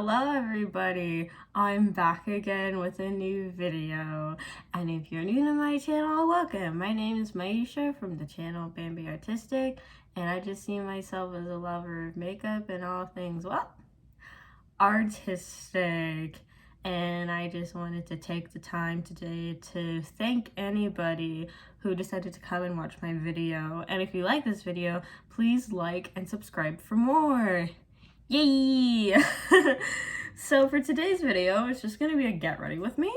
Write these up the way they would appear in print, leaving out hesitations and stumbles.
Hello everybody, I'm back again with a new video, and if you're new to my channel, welcome. My name is Maisha from the channel Bambi Artistic, and I just see myself as a lover of makeup and all things, well, artistic. And I just wanted to take the time today to thank anybody who decided to come and watch my video. And if you like this video, please like and subscribe for more. Yay! So for today's video, it's just gonna be a get ready with me.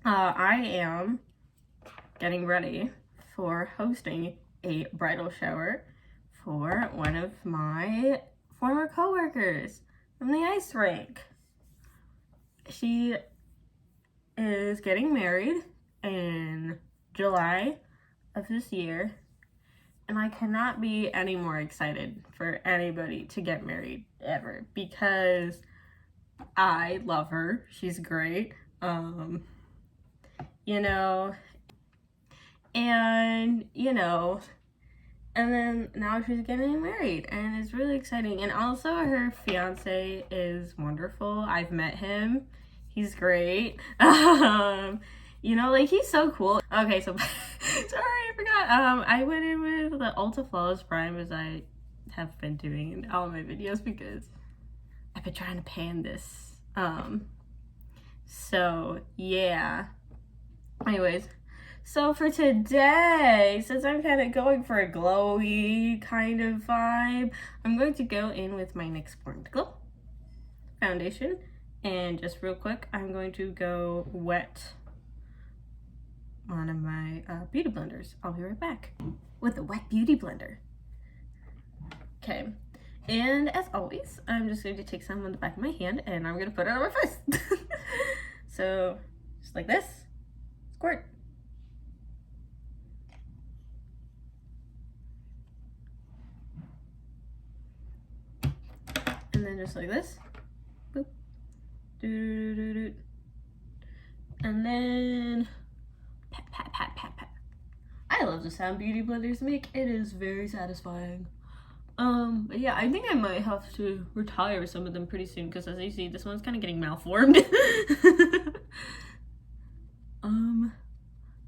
I am getting ready for hosting a bridal shower for one of my former co-workers from the ice rink. She is getting married in July of this year, and I cannot be any more excited for anybody to get married ever because I love her. She's great. And then now she's getting married, and it's really exciting. And also her fiance is wonderful. I've met him. He's great. He's so cool. Okay, so sorry, I forgot. I went in with the Ulta Flawless Prime, as I have been doing in all my videos because I've been trying to pan this. So yeah. Anyways, so for today, since I'm kind of going for a glowy kind of vibe, I'm going to go in with my NYX Born to Glow foundation. And just real quick, I'm going to go wet one of my beauty blenders. I'll be right back with a wet beauty blender. Okay, and as always, I'm just going to take some on the back of my hand and I'm going to put it on my face. So, just like this, squirt. And then just like this, boop. And then pat, pat, pat, pat, pat. I love the sound beauty blenders make. It is very satisfying. But yeah, I think I might have to retire some of them pretty soon because, as you see, this one's kind of getting malformed.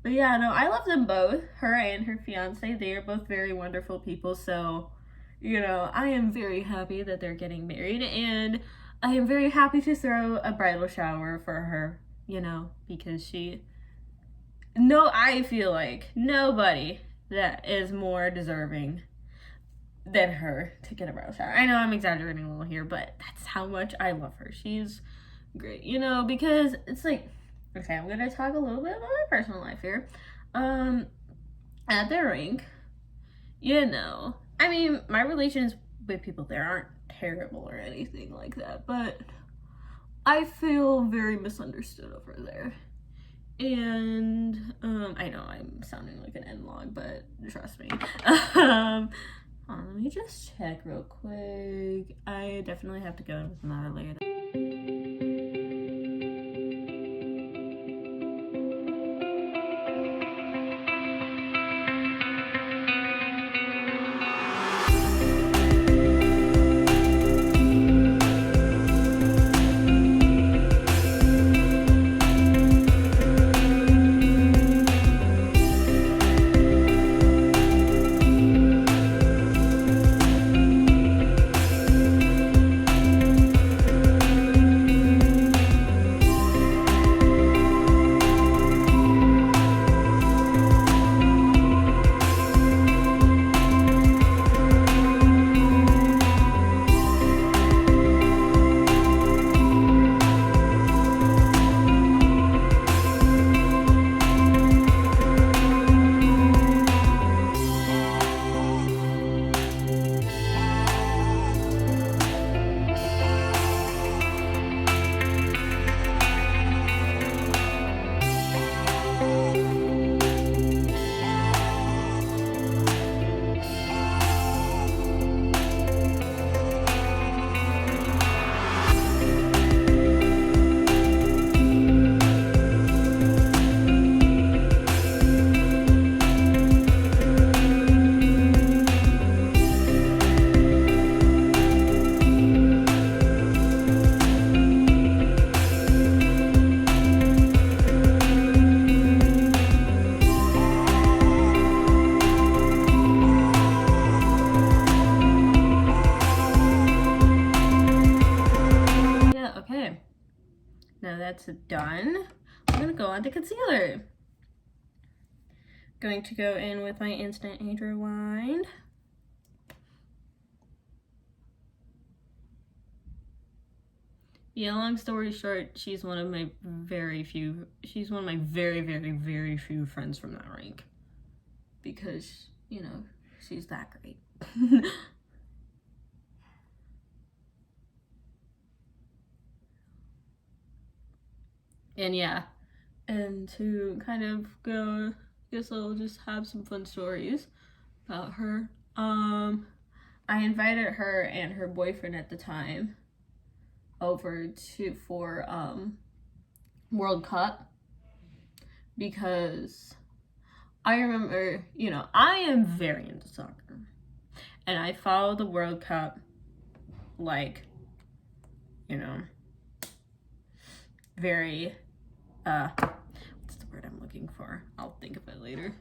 But yeah, no, I love them both. Her and her fiance, they are both very wonderful people. So, I am very happy that they're getting married, and I am very happy to throw a bridal shower for her, because I feel like nobody that is more deserving than her to get a bridal shower. I know I'm exaggerating a little here, but that's how much I love her. She's great, because it's like, okay, I'm gonna talk a little bit about my personal life here. At the rink, my relations with people there aren't terrible or anything like that, but I feel very misunderstood over there. And I know I'm sounding like an N-log, but trust me. Let me just check real quick. I definitely have to go in with another layer. that's done, I'm gonna go on to concealer. Going to go in with my Instant Age Rewind. Yeah, long story short, she's one of my very, very few friends from that rank. Because, you know, she's that great. And yeah, and to kind of go, I guess I'll just have some fun stories about her. I invited her and her boyfriend at the time over for World Cup, because I remember, you know, I am very into soccer, and I follow the World Cup, like, you know, very, what's the word I'm looking for? I'll think of it later.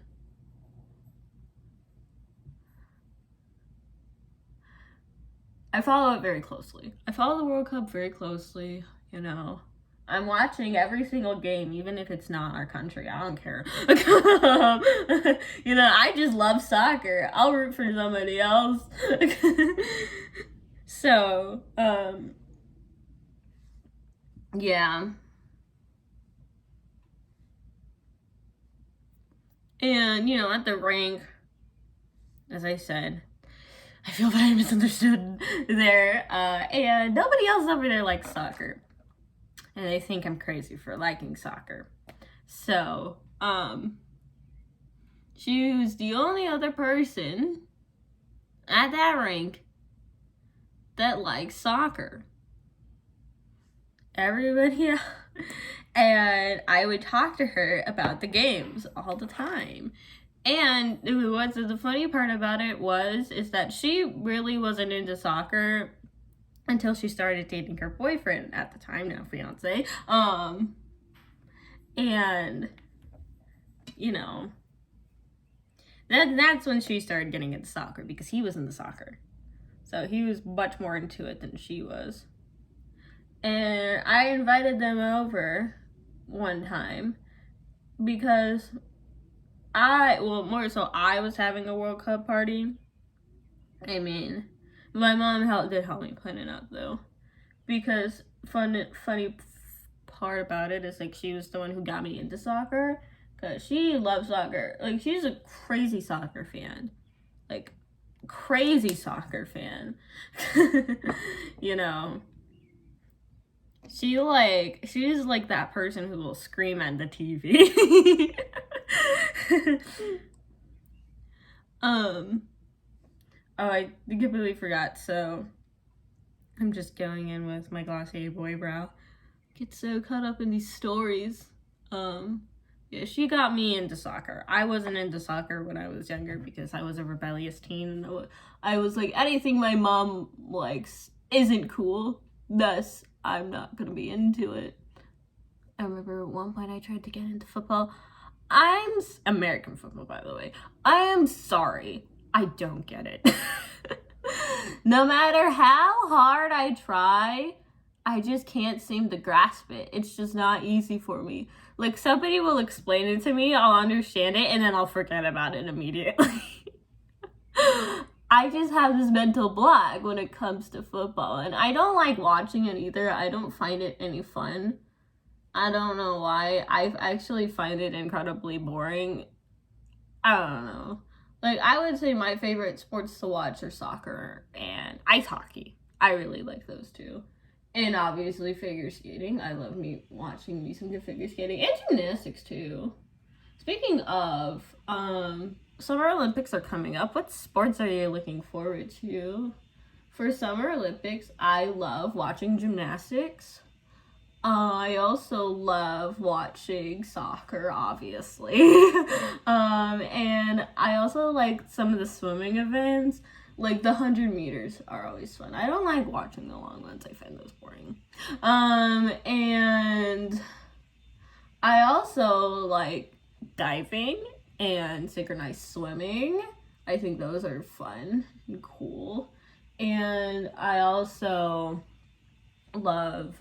I follow it very closely. I follow the World Cup very closely, you know. I'm watching every single game, even if it's not our country. I don't care. You know, I just love soccer. I'll root for somebody else. So, yeah. And, you know, at the rank, as I said, I feel very misunderstood there. And nobody else over there likes soccer. And they think I'm crazy for liking soccer. So, she was the only other person at that rank that likes soccer. Everybody else. And I would talk to her about the games all the time. And what's the funny part about it is that she really wasn't into soccer until she started dating her boyfriend at the time, now fiance. And, you know, that's when she started getting into soccer, because he was into soccer. So he was much more into it than she was. And I invited them over one time because I was having a World Cup party. I mean, my mom did help me plan it out though, because funny part about it is, like, she was the one who got me into soccer, because she loves soccer. Like, she's a crazy soccer fan, like crazy soccer fan. You know, she's like that person who will scream at the TV. Oh, I completely forgot. So I'm just going in with my Glossier Boy Brow. Get so caught up in these stories. Yeah, she got me into soccer. I wasn't into soccer when I was younger because I was a rebellious teen, and I was like, anything my mom likes isn't cool, thus I'm not gonna be into it. I remember at one point I tried to get into football. American football, by the way. I am sorry, I don't get it. No matter how hard I try, I just can't seem to grasp it. It's just not easy for me. Like, somebody will explain it to me, I'll understand it, and then I'll forget about it immediately. I just have this mental block when it comes to football, and I don't like watching it either. I don't find it any fun. I don't know why. I actually find it incredibly boring. I don't know. Like, I would say my favorite sports to watch are soccer and ice hockey. I really like those two. And obviously figure skating. I love watching me some good figure skating. And gymnastics too. Speaking of, Summer Olympics are coming up. What sports are you looking forward to? For Summer Olympics, I love watching gymnastics. I also love watching soccer, obviously. And I also like some of the swimming events. Like, the 100 meters are always fun. I don't like watching the long ones. I find those boring. And I also like diving and synchronized swimming. I think those are fun and cool. And I also love,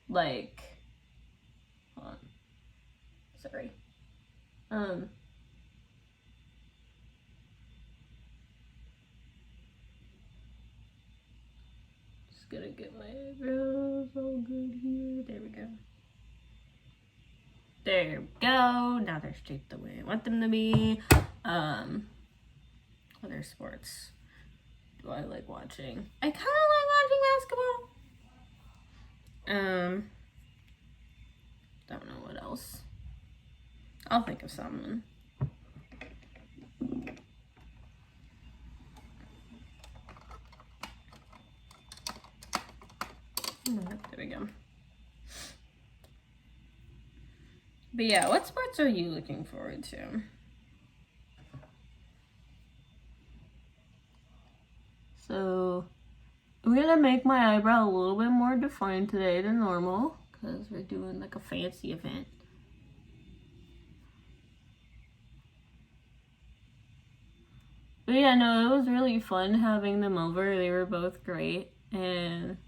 Like, hold on. Sorry. Just gonna get my eyebrows all good here. There we go. There we go. Now they're straight the way I want them to be. Other sports do I like watching? I kind of like watching basketball. Don't know what else. I'll think of something. There we go. But yeah, what sports are you looking forward to? So, I'm gonna make my eyebrow a little bit more defined today than normal because we're doing like a fancy event. But yeah, no, it was really fun having them over. They were both great. And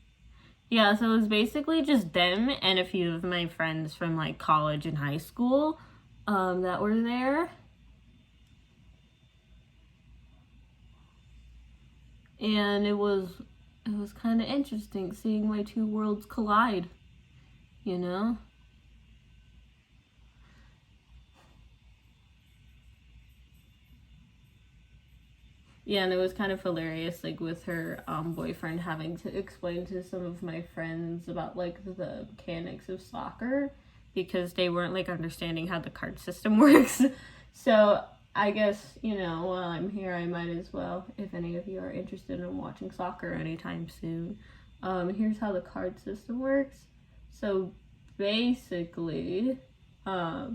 yeah, so it was basically just them and a few of my friends from like college and high school that were there. And it was kind of interesting seeing my two worlds collide, you know? Yeah, and it was kind of hilarious, like, with her boyfriend having to explain to some of my friends about, like, the mechanics of soccer because they weren't, like, understanding how the card system works. So, I guess, you know, while I'm here, I might as well, if any of you are interested in watching soccer anytime soon. Here's how the card system works. So, basically, a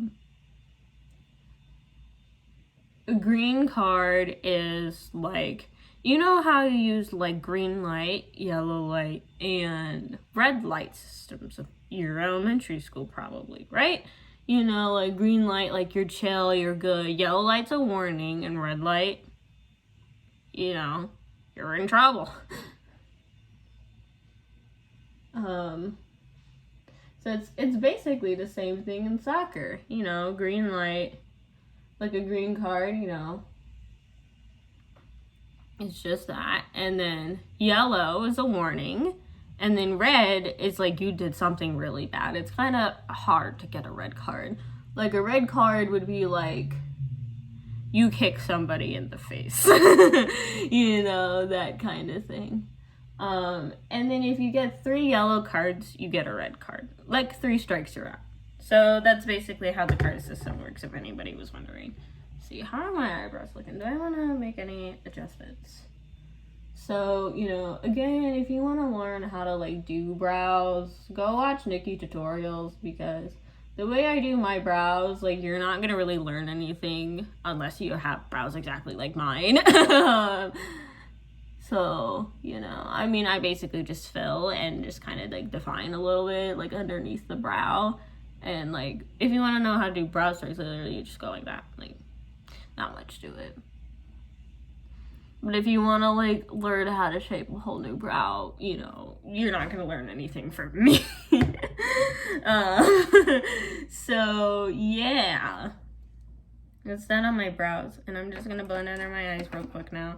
green card is like, you know how you use like green light, yellow light, and red light systems of your elementary school probably, right? You know, like green light, like you're chill, you're good. Yellow light's a warning, and red light, you know, you're in trouble. So it's basically the same thing in soccer, you know, green light, like a green card, you know, it's just that. And then yellow is a warning. And then red is like you did something really bad. It's kind of hard to get a red card. Like a red card would be like you kick somebody in the face. You know, that kind of thing. And then if you get 3 yellow cards, you get a red card. Like 3 strikes, you're out. So that's basically how the card system works, if anybody was wondering. See, how are my eyebrows looking? Do I want to make any adjustments? So, you know, again, if you want to learn how to, like, do brows, go watch Nikki tutorials, because the way I do my brows, like, you're not going to really learn anything unless you have brows exactly like mine. So, you know, I mean, I basically just fill and just kind of, like, define a little bit, like, underneath the brow. And, like, if you want to know how to do brow strokes, literally, you just go like that. Like, not much to it. But if you want to, like, learn how to shape a whole new brow, you know, you're not going to learn anything from me. So, yeah. That's done on my brows. And I'm just going to blend under my eyes real quick now.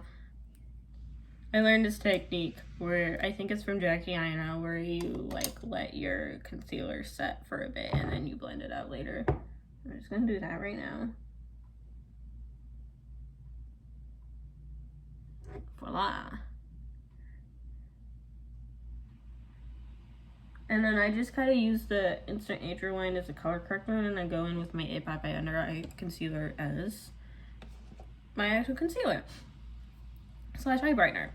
I learned this technique where, I think it's from Jackie Aina, where you, like, let your concealer set for a bit and then you blend it out later. I'm just going to do that right now. Voila. And then I just kind of use the Instant Age Rewind as a color corrector, and I go in with my 8 by Under Eye Concealer as my actual concealer / eye brightener.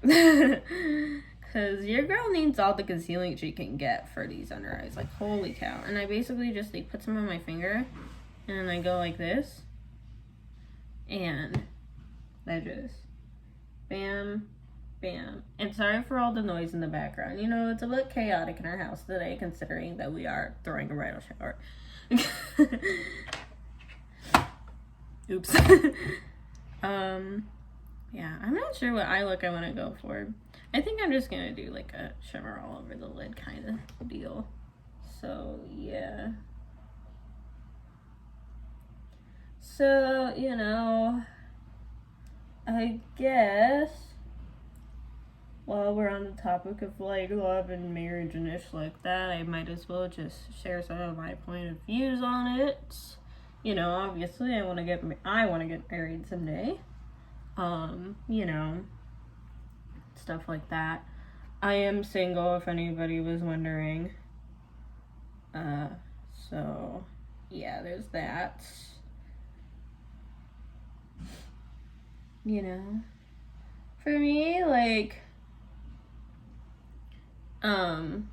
Because your girl needs all the concealing she can get for these under eyes. Like, holy cow. And I basically just, like, put some on my finger, and I go like this. And I just bam, bam. And sorry for all the noise in the background. You know, it's a bit chaotic in our house today, considering that we are throwing a bridal shower. Oops. Yeah, I'm not sure what eye look I want to go for. I think I'm just gonna do like a shimmer all over the lid kind of deal. So yeah. So, you know, I guess while we're on the topic of like love and marriage and ish like that, I might as well just share some of my point of views on it. You know, obviously I want to get married someday. You know, stuff like that. I am single, if anybody was wondering. So yeah, there's that. You know, for me, like, and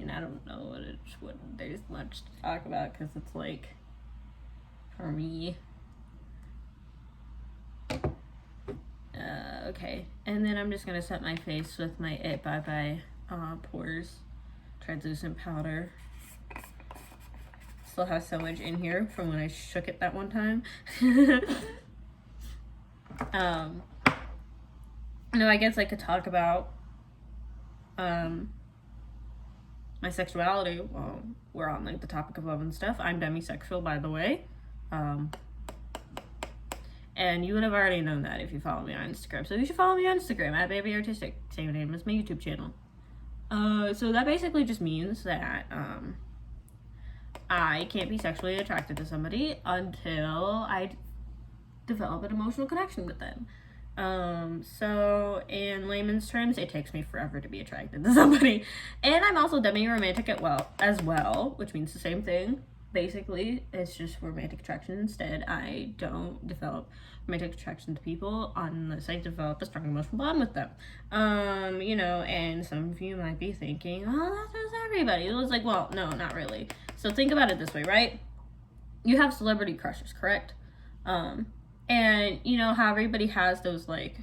I don't know what there's much to talk about, because it's like, for me, okay, and then I'm just gonna set my face with my It Bye Bye Pores translucent powder. Still has so much in here from when I shook it that one time. No, I guess I could talk about my sexuality while we're on like the topic of love and stuff. I'm demisexual, by the way. And you would have already known that if you follow me on Instagram. So you should follow me on Instagram at Baby Artistic. Same name as my YouTube channel. So that basically just means that I can't be sexually attracted to somebody until I develop an emotional connection with them. So in layman's terms, it takes me forever to be attracted to somebody. And I'm also demi-romantic as well, which means the same thing. Basically, it's just romantic attraction instead. I don't develop romantic attraction to people unless I develop a strong emotional bond with them. You know, and some of you might be thinking, oh, that's just everybody. It was like, well, no, not really. So think about it this way, right? You have celebrity crushes, correct? And you know how everybody has those like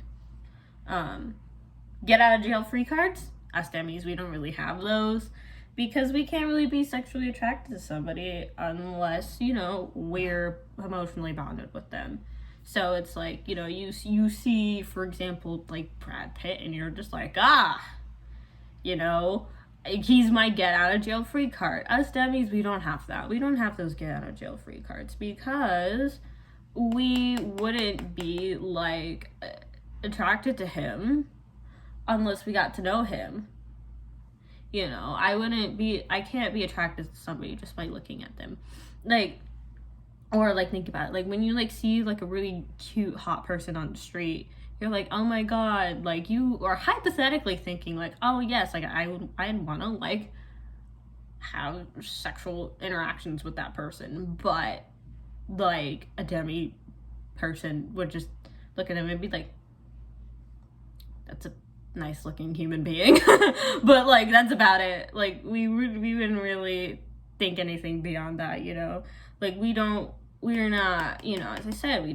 get out of jail free cards? Us demis, we don't really have those because we can't really be sexually attracted to somebody unless, you know, we're emotionally bonded with them. So it's like, you know, you see, for example, like Brad Pitt, and you're just like, you know, he's my get out of jail free card. Us demis, we don't have that. We don't have those get out of jail free cards because we wouldn't be like attracted to him unless we got to know him. You know, I can't be attracted to somebody just by looking at them. Like, or like think about it, like when you like see like a really cute hot person on the street, you're like, oh my god, like you are hypothetically thinking like, oh yes, like I'd want to like have sexual interactions with that person, but like a demi person would just look at him and be like, that's a nice looking human being. But like that's about it. Like we wouldn't really think anything beyond that, you know. Like we're not, you know, as I said, we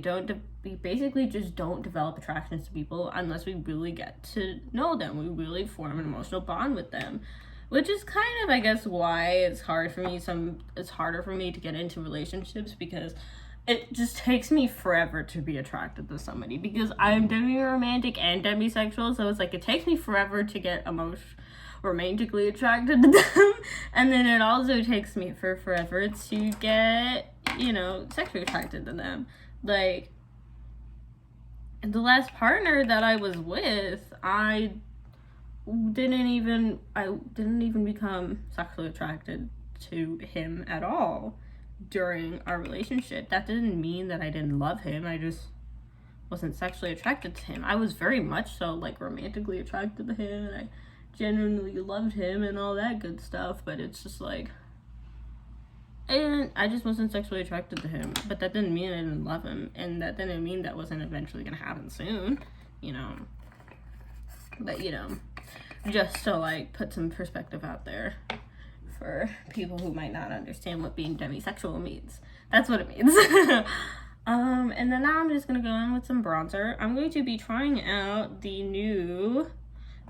basically just don't develop attractions to people unless we really get to know them. We really form an emotional bond with them, which is kind of, I guess, why it's harder for me to get into relationships, because it just takes me forever to be attracted to somebody, because I'm demi-romantic and demisexual, so it's like it takes me forever to get romantically attracted to them, and then it also takes me forever to get, you know, sexually attracted to them. Like, the last partner that I was with, I didn't even become sexually attracted to him at all during our relationship. That didn't mean that I didn't love him. I just wasn't sexually attracted to him. I was very much so like romantically attracted to him, and I genuinely loved him and all that good stuff, but it's just like, and I just wasn't sexually attracted to him. But that didn't mean I didn't love him, and that didn't mean that wasn't eventually gonna happen soon, you know. But you know, just to like put some perspective out there for people who might not understand what being demisexual means. That's what it means. And then now I'm just gonna go in with some bronzer. I'm going to be trying out the new,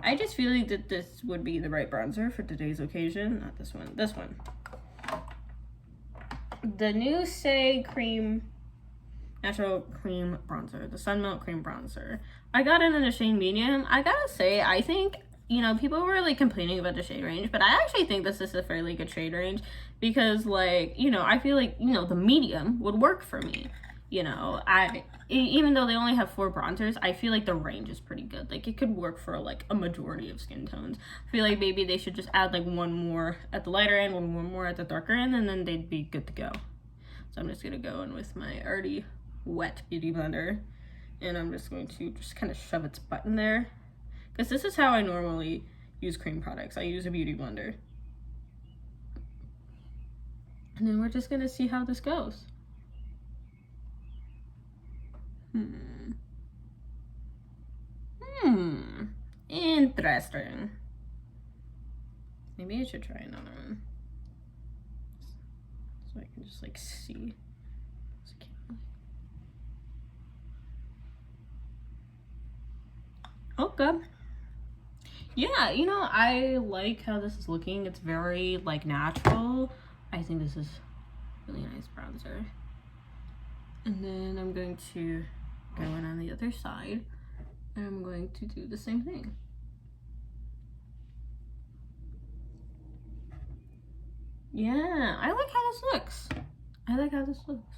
I just feel like that this would be the right bronzer for today's occasion. Not this one, this one. The new Saie cream Natural Cream Bronzer, the Sun Milk Cream Bronzer. I got it in a shade medium. I gotta say, I think, you know, people were like complaining about the shade range, but I actually think this is a fairly good shade range because, like, you know, I feel like, you know, the medium would work for me. You know, even though they only have 4 bronzers, I feel like the range is pretty good. Like, it could work for like a majority of skin tones. I feel like maybe they should just add like 1 more at the lighter end, 1 more at the darker end, and then they'd be good to go. So I'm just gonna go in with my already wet beauty blender, and I'm just going to just kind of shove its butt in there, because this is how I normally use cream products. I use a beauty blender. And then we're just gonna see how this goes. Interesting. Maybe I should try another one so I can just like see. Okay. Yeah, you know, I like how this is looking. It's very like natural. I think this is really nice bronzer. And then I'm going to go in on the other side, and I'm going to do the same thing. Yeah, I like how this looks. I like how this looks.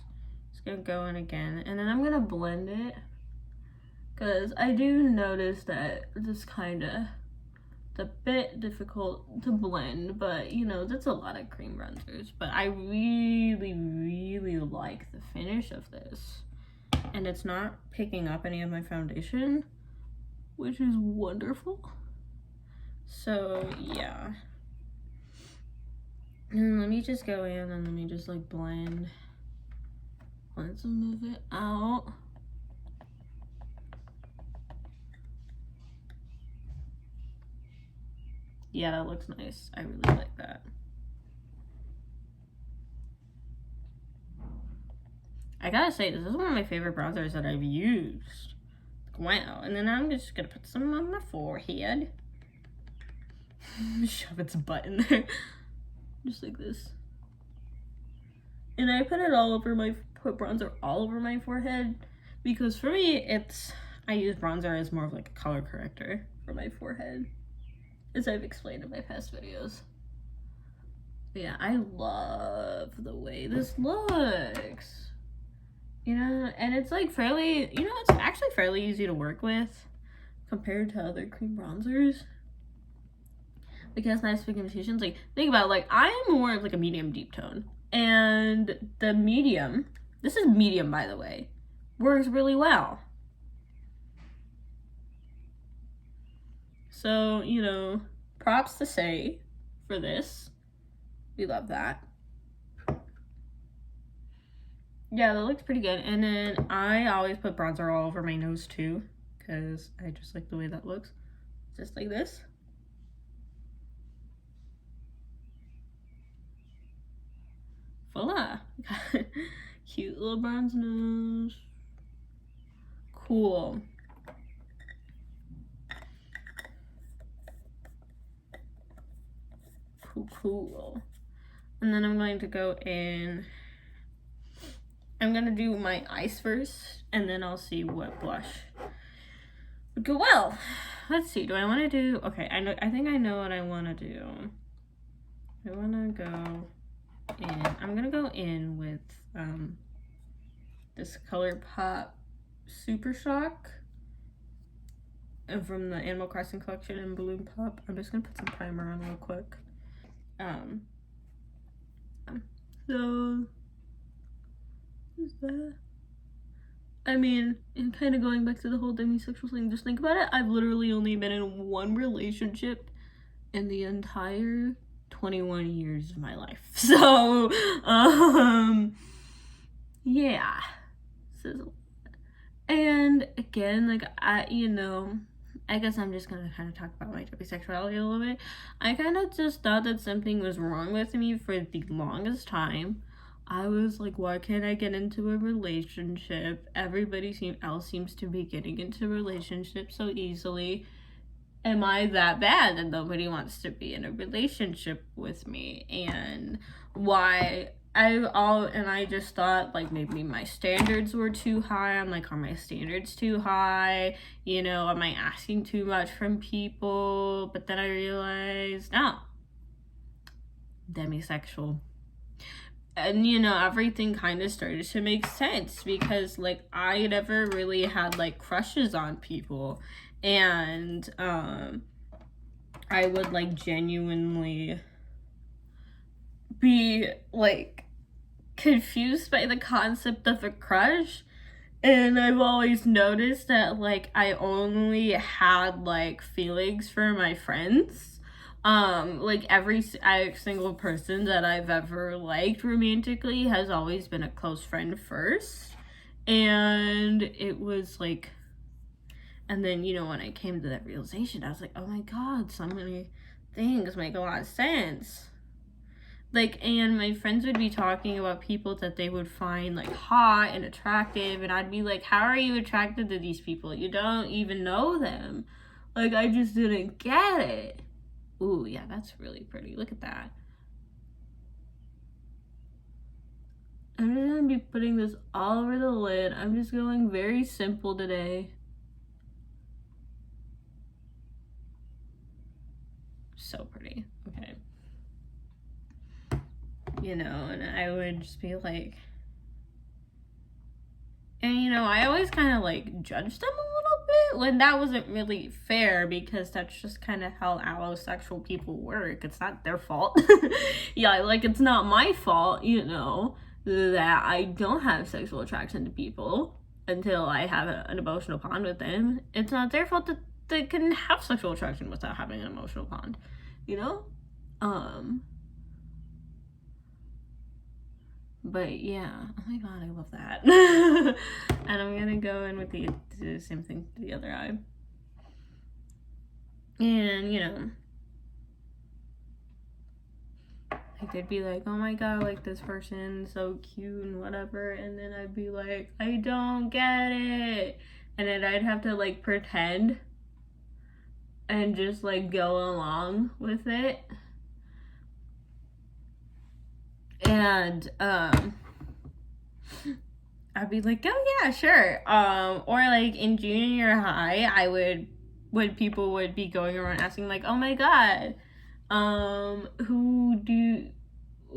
Just gonna go in again, and then I'm gonna blend it, because I do notice that this kind of, it's a bit difficult to blend, but you know, that's a lot of cream bronzers. But I really, really like the finish of this. And it's not picking up any of my foundation, which is wonderful. So yeah. And let me just go in and let me just like blend some of it out. Yeah, that looks nice. I really like that. I gotta say, this is one of my favorite bronzers that I've used. Wow. And then I'm just gonna put some on my forehead. Shove its butt in there. Just like this. And I put it all over put bronzer all over my forehead, because for me, I use bronzer as more of like a color corrector for my forehead, as I've explained in my past videos. But yeah, I love the way this looks. You know, and it's like fairly, you know, it's actually fairly easy to work with compared to other cream bronzers. Like, it has nice pigmentations. Like, think about it, like, I am more of like a medium deep tone. And the medium, this is medium by the way, works really well. So, you know, props to Saie for this. We love that. Yeah, that looks pretty good. And then I always put bronzer all over my nose too, because I just like the way that looks. Just like this. Voila. Cute little bronze nose. Cool. Cool. And then I'm going to go in. I'm gonna do my eyes first, and then I'll see what blush would go well. Let's see. Do I want to do? Okay, I think I know what I want to do. I want to go in. I'm gonna go in with this Colourpop Super Shock, and from the Animal Crossing collection in Balloon Pop. I'm just gonna put some primer on real quick. So is that? I mean, and kind of going back to the whole demisexual thing, just think about it. I've literally only been in one relationship in the entire 21 years of my life. So, yeah. And again, like, I guess I'm just gonna kind of talk about my demisexuality a little bit. I kind of just thought that something was wrong with me for the longest time. I was like, why can't I get into a relationship? Everybody else seems to be getting into relationships so easily. Am I that bad that nobody wants to be in a relationship with me? And why I just thought like maybe my standards were too high. I'm like, are my standards too high? You know, am I asking too much from people? But then I realized, no, demisexual. And you know, everything kind of started to make sense because like I never really had like crushes on people, and I would like genuinely be like confused by the concept of a crush. And I've always noticed that like I only had like feelings for my friends. Like every single person that I've ever liked romantically has always been a close friend first. And it was like, and then, you know, when I came to that realization, I was like, oh my god, so many things make a lot of sense. Like, and my friends would be talking about people that they would find like hot and attractive, and I'd be like, how are you attracted to these people? You don't even know them. Like, I just didn't get it. Ooh, yeah, that's really pretty. Look at that. I'm just gonna be putting this all over the lid. I'm just going very simple today. So pretty. Okay. You know, and I would just be like, and you know, I always kind of like judged them a little bit when that wasn't really fair, because that's just kind of how allosexual people work. It's not their fault. Yeah, like it's not my fault, you know, that I don't have sexual attraction to people until I have an emotional bond with them. It's not their fault that they can have sexual attraction without having an emotional bond, you know? But yeah, oh my god, I love that. And I'm gonna go in with the same thing to the other eye. And, you know, I could be like, oh my god, like this person's so cute and whatever. And then I'd be like, I don't get it. And then I'd have to like pretend and just like go along with it. And I'd be like, oh yeah, sure. Or like in junior high, I would, when people would be going around asking like, oh my god, who do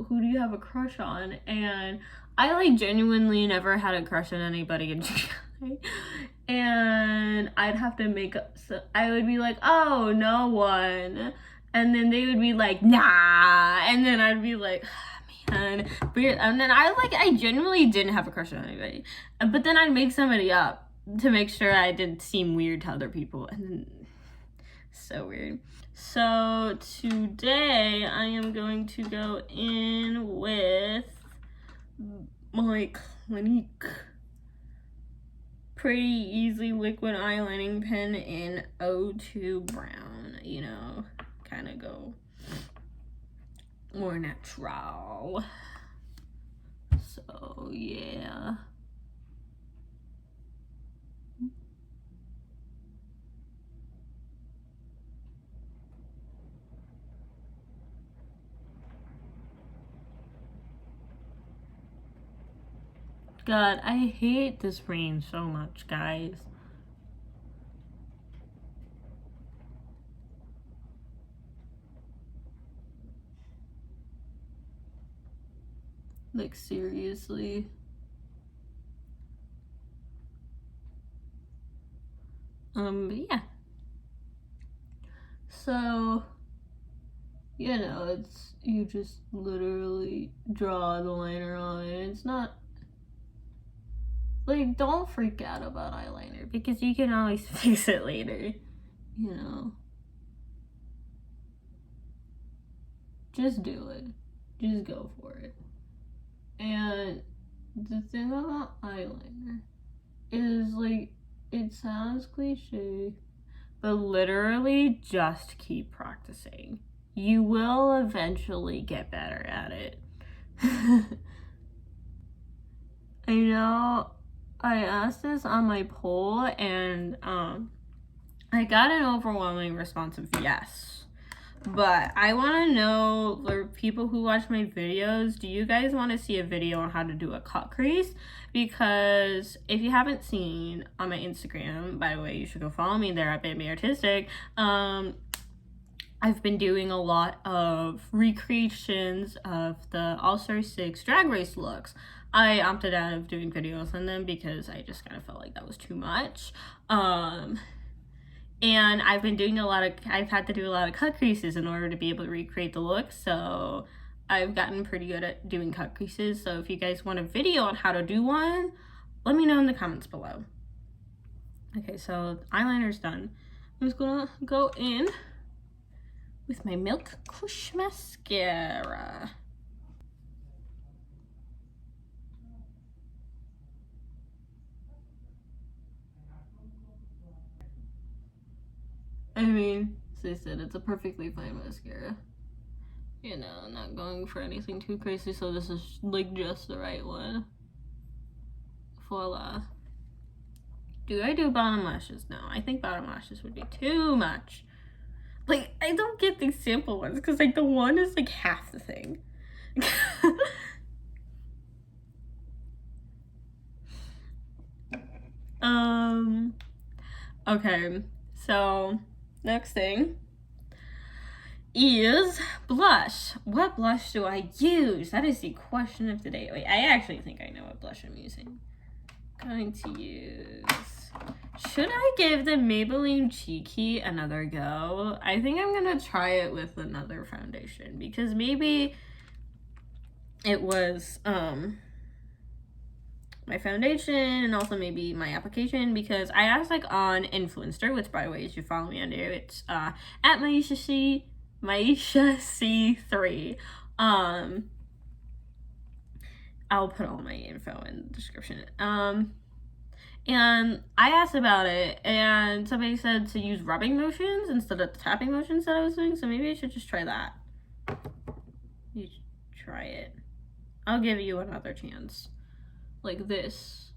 you have a crush on? And I like genuinely never had a crush on anybody in junior high. And I'd have to make up, so I would be like, oh, no one. And then they would be like, nah. And then I'd be like, and then I genuinely didn't have a crush on anybody, but then I'd make somebody up to make sure I didn't seem weird to other people, and then so weird. So today I am going to go in with my Clinique Pretty Easy Liquid Eyelining Pen in 02 Brown, you know, kind of go more natural. So yeah. God, I hate this rain so much, guys. Like, seriously. Yeah. So, you know, it's, you just literally draw the liner on, and it's not, like, don't freak out about eyeliner, because you can always fix it later, you know. Just do it. Just go for it. And the thing about eyeliner is, like, it sounds cliche, but literally just keep practicing. You will eventually get better at it. I know I asked this on my poll, and I got an overwhelming response of yes. But I want to know, for people who watch my videos, do you guys want to see a video on how to do a cut crease? Because if you haven't seen on my Instagram, by the way, you should go follow me there at Baby Artistic. I've been doing a lot of recreations of the All-Star 6 Drag Race looks. I opted out of doing videos on them because I just kind of felt like that was too much. And I've been doing I've had to do a lot of cut creases in order to be able to recreate the look. So I've gotten pretty good at doing cut creases. So if you guys want a video on how to do one, let me know in the comments below. Okay, so eyeliner's done. I'm just gonna go in with my Milk Kush mascara. I mean, as I said, it's a perfectly fine mascara. You know, not going for anything too crazy, so this is like just the right one. Voila. Do I do bottom lashes? No, I think bottom lashes would be too much. Like, I don't get these sample ones because like the one is like half the thing. Okay, so next thing is blush. What blush do I use? That is the question of the day. Wait, I actually think I know what blush I'm using. Going to use... Should I give the Maybelline Cheeky another go? I think I'm gonna try it with another foundation because maybe it was my foundation and also maybe my application, because I asked like on Influenster, which by the way, you should follow me on there. It's at Maisha C3. I'll put all my info in the description. And I asked about it, and somebody said to use rubbing motions instead of the tapping motions that I was doing, so maybe I should just try that. You should try it. I'll give you another chance. Like this.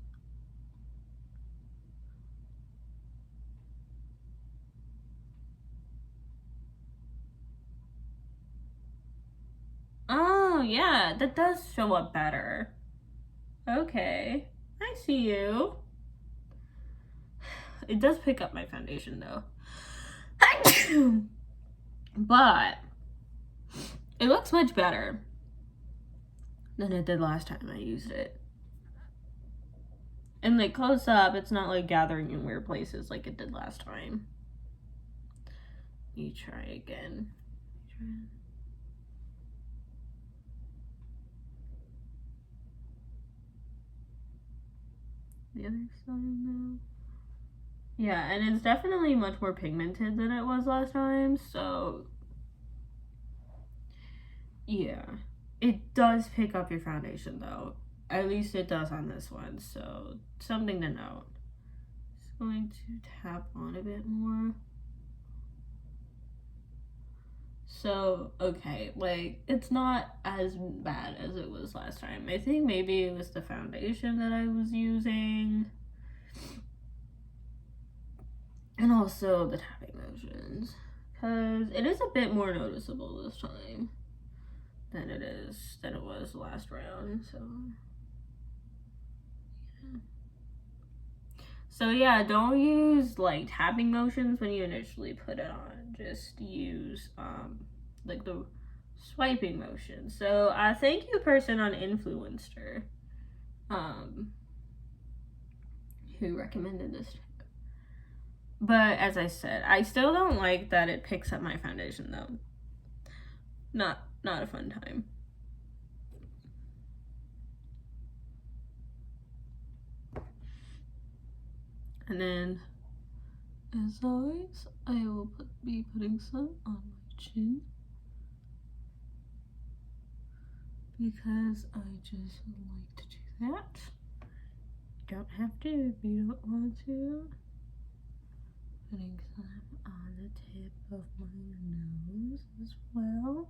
Oh, yeah, that does show up better. Okay, I see you. It does pick up my foundation though. But it looks much better than it did last time I used it. And like close up, it's not like gathering in weird places like it did last time. You try again. The other side now. Yeah, and it's definitely much more pigmented than it was last time, so yeah. It does pick up your foundation though. At least it does on this one, so something to note. Just going to tap on a bit more. So, okay, like, it's not as bad as it was last time. I think maybe it was the foundation that I was using. And also the tapping motions, because it is a bit more noticeable this time than it was last round. So yeah, don't use like tapping motions when you initially put it on. Just use like the swiping motion. So thank you, person on Influenster who recommended this. But as I said, I still don't like that it picks up my foundation though. Not a fun time. And then, as always, I will be putting some on my chin, because I just like to do that. You don't have to if you don't want to. Putting some on the tip of my nose as well.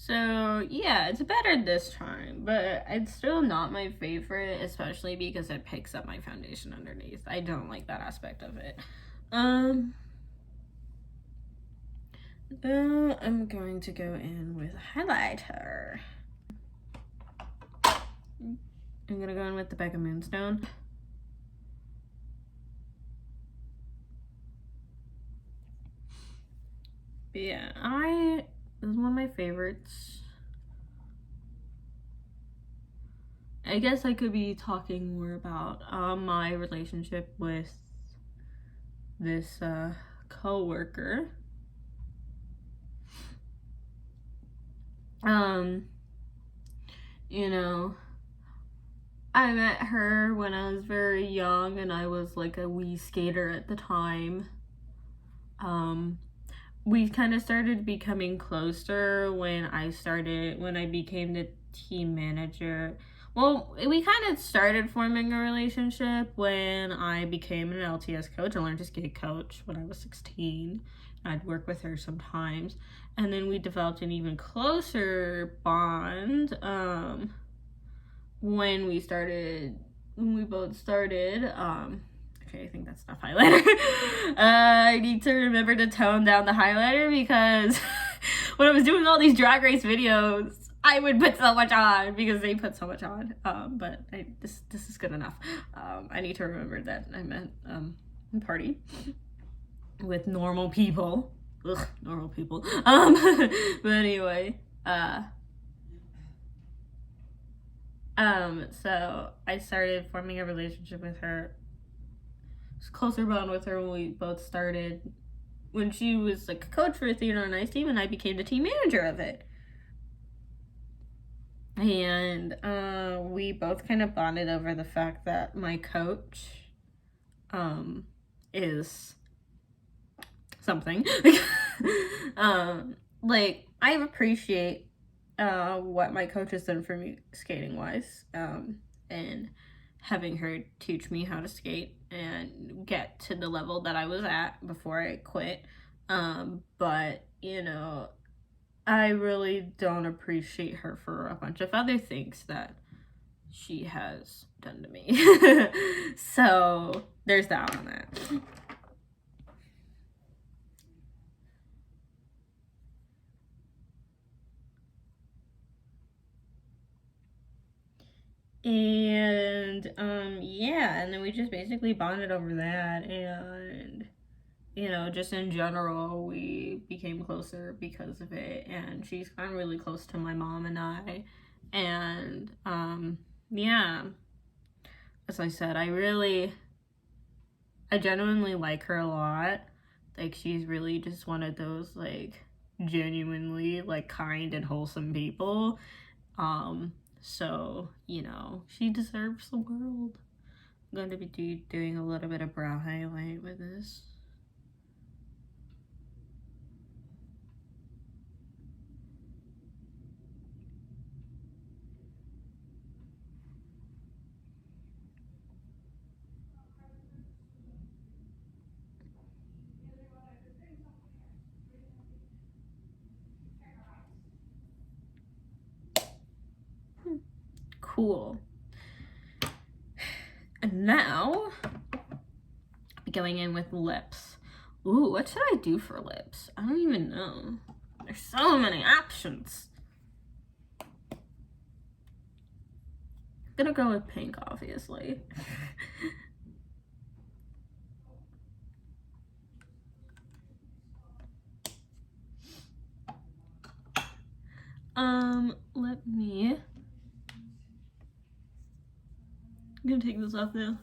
So yeah, it's better this time, but it's still not my favorite, especially because it picks up my foundation underneath. I don't like that aspect of it. I'm going to go in with highlighter. I'm gonna go in with the Becca Moonstone. But yeah, this is one of my favorites. I guess I could be talking more about my relationship with this co-worker. You know, I met her when I was very young and I was like a wee skater at the time. We kind of started becoming closer when I became the team manager. Well, we kind of started forming a relationship when I became an LTS coach. I learned to skate coach when I was 16. I'd work with her sometimes. And then we developed an even closer bond when we both started. Okay, I think that's enough highlighter. I need to remember to tone down the highlighter because when I was doing all these Drag Race videos, I would put so much on because they put so much on. But this is good enough. I need to remember that I meant party with normal people. Ugh, normal people. But anyway, so I started forming a relationship with her. Closer bond with her when we both started, when she was like a coach for a Theater on Ice team and I became the team manager of it. And we both kind of bonded over the fact that my coach is something. Like, I appreciate what my coach has done for me skating wise, and having her teach me how to skate and get to the level that I was at before I quit. But you know, I really don't appreciate her for a bunch of other things that she has done to me. So there's that on that. And yeah, and then we just basically bonded over that, and you know, just in general we became closer because of it. And she's gotten really close to my mom and I, and yeah, as I said, I genuinely like her a lot. Like, she's really just one of those like genuinely like kind and wholesome people. So, you know, she deserves the world. I'm going to be doing a little bit of brow highlight with this. Cool. And now, I'll be going in with lips. Ooh, what should I do for lips? I don't even know. There's so many options. I'm gonna go with pink, obviously. Let me... I'm gonna take this off now.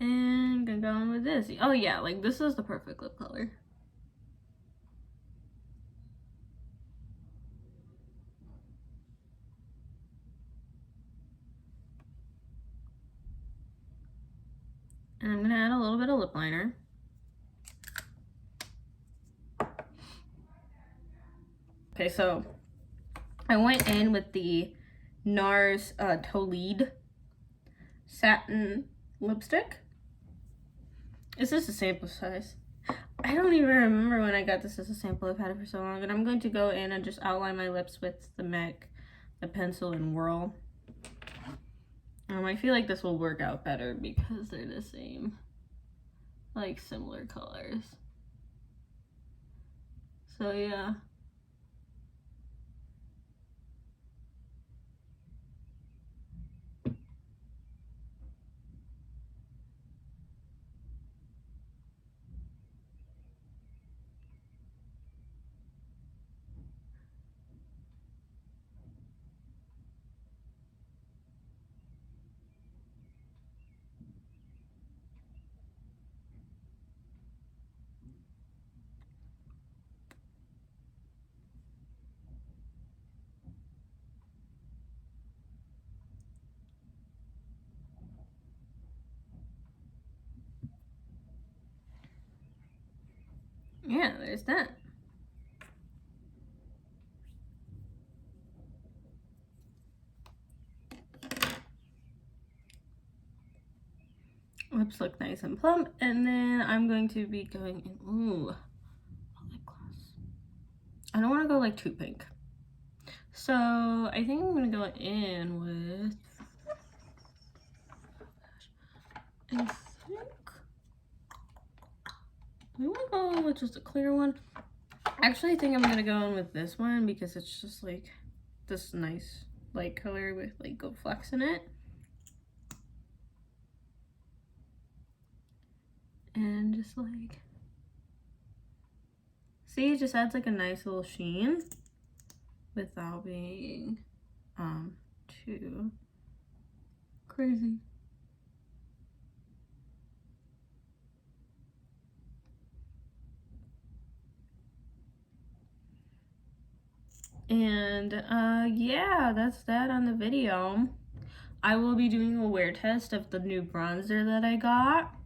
And gonna go on with this. Oh yeah, like this is the perfect lip color. And I'm gonna add a little bit of lip liner. Okay, so I went in with the NARS Toléde Satin lipstick. Is this a sample size? I don't even remember when I got this as a sample. I've had it for so long. And I'm going to go in and just outline my lips with the MAC, the pencil in Whirl. I feel like this will work out better because they're the same, like similar colors. So yeah. Yeah, there's that. Lips look nice and plump, and then I'm going to be going in, ooh, lip gloss. I don't want to go like too pink. So I think I'm going to go in with, I think, I want to go with just a clear one. Actually, I think I'm going to go in with this one because it's just like this nice light color with like gold flecks in it. And just like, see, it just adds like a nice little sheen without being too crazy. And yeah, that's that on the video. I will be doing a wear test of the new bronzer that I got.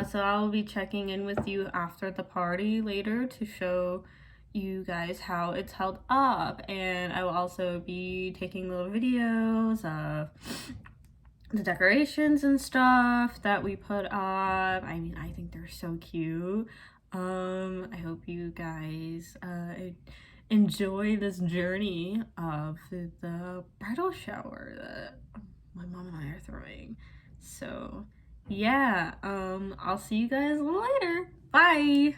So I'll be checking in with you after the party later to show you guys how it's held up. And I will also be taking little videos of the decorations and stuff that we put up. I mean, I think they're so cute. I hope you guys enjoy this journey of the bridal shower that my mom and I are throwing. So yeah, I'll see you guys a little later. Bye.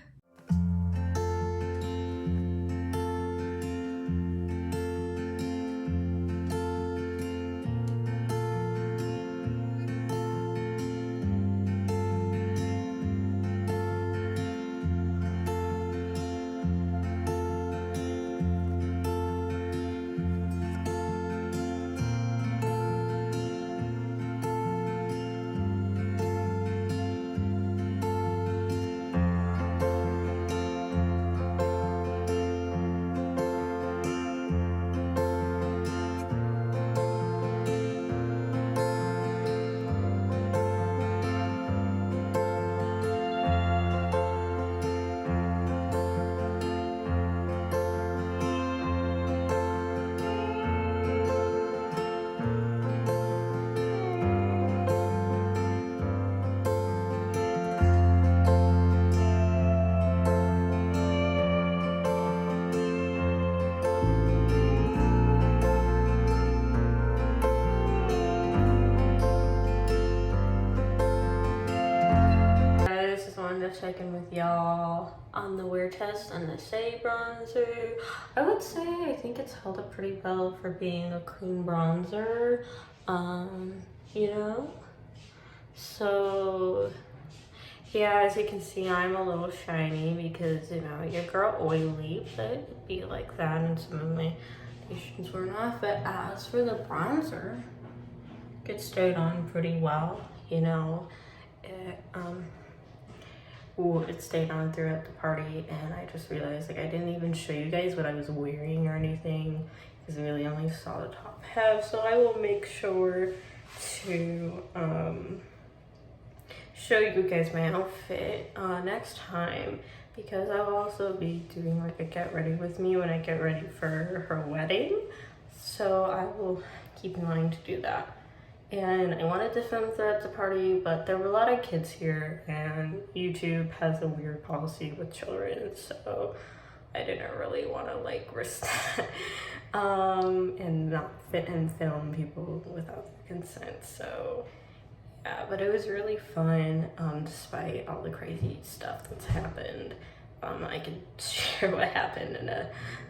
Check in with y'all on the wear test and the Saie bronzer. I would say I think it's held up pretty well for being a cream bronzer, you know. So yeah, as you can see, I'm a little shiny because, you know, your girl oily, but it'd be like that, and some of my foundations weren't off. But as for the bronzer, it stayed on pretty well, you know. It stayed on throughout the party, and I just realized, like, I didn't even show you guys what I was wearing or anything because I really only saw the top half. So I will make sure to show you guys my outfit next time, because I will also be doing like a get ready with me when I get ready for her wedding. So I will keep in mind to do that. and I wanted to film at the party, but there were a lot of kids here, and YouTube has a weird policy with children, so I didn't really want to like risk that and not fit and film people without their consent. So yeah, but it was really fun despite all the crazy stuff that's happened. I could share what happened in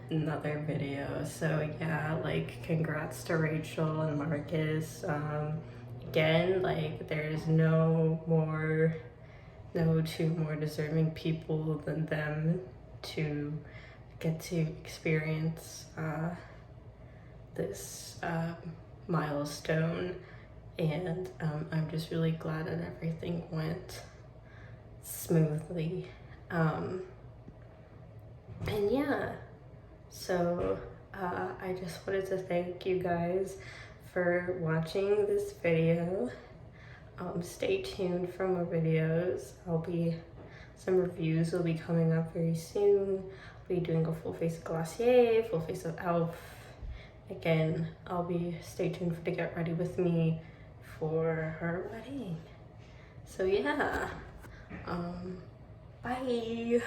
another video. So yeah, like congrats to Rachel and Marcus. Again, like there's no two more deserving people than them to get to experience this milestone, and I'm just really glad that everything went smoothly. And yeah, so I just wanted to thank you guys for watching this video. Stay tuned for more videos. Some reviews will be coming up very soon. I'll be doing a full face of Glossier, full face of e.l.f. Again, stay tuned to get ready with me for her wedding. So yeah, bye.